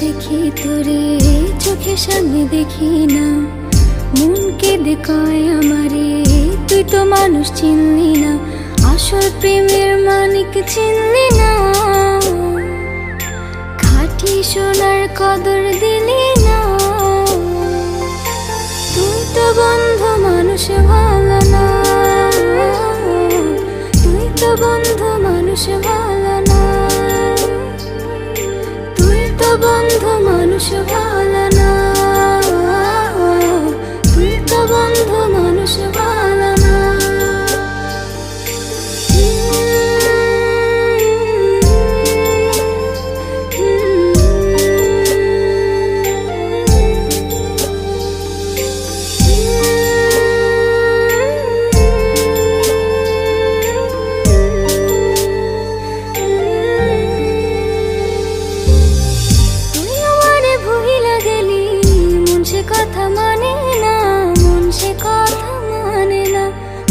দেখি তোরে চোখের সামনে দেখি না, মন কেঁদে কয় আমারে তুই তো মানুষ চিনলি না, আসল প্রেমের মানিক চিনলি না, খাঁটি সোনার কদর দিলি না। তুই তো বন্ধু মানুষ ভালো না, তুই তো বন্ধু মানুষ ভালো না, তুই তো বন্ধু মানুষ ভালো না, তুই তো বন্ধু মানুষ ভালো না। কথা মানে না, মন সে কথা মানে না,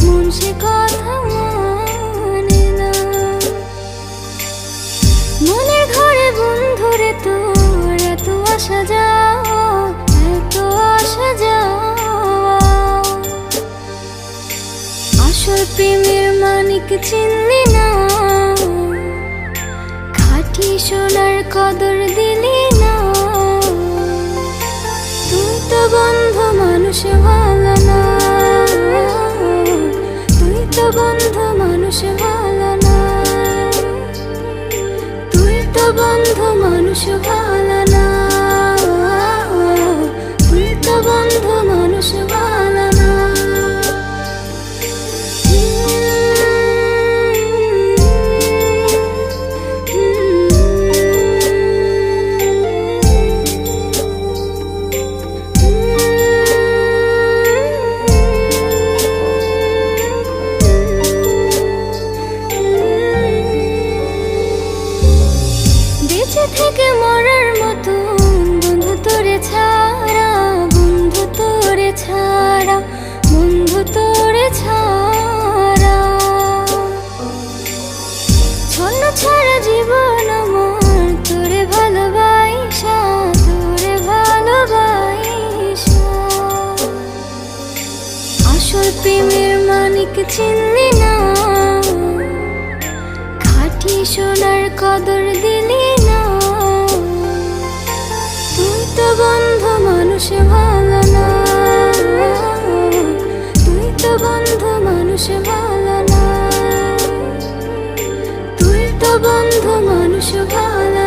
মন সে কথা মানে না। মনের ঘরে বন্ধুরে তোর এত আসা যাওয়া, এত আসা যাওয়া, আসল প্রেমের মানিক চিনলি না, খাঁটি সোনার কদর দিলি না। তুই তো বন্ধু মানুষ ভালো না, তুই তো বন্ধু মানুষ ভালো না, তুই তো বন্ধু মানুষ ভালো না, তুই তো বন্ধু মানুষ ভালো না। বেঁচে থেকে মরার মতো বন্ধু তোরে ছাড়া, বন্ধু তোরে ছাড়া, বন্ধু তোরে ছাড়া, ছন্ন ছাড়া জীবন আমার তোরে ভালোবাসা, তোরে ভালোবাসা, আসল প্রেমের মানিক চিনলি না, খাঁটি সোনার কদর দিলি না। তুই তো বন্ধু মানুষ ভালো না, তুই তো বন্ধু মানুষ ভালো না, তুই তো বন্ধু মানুষ ভালো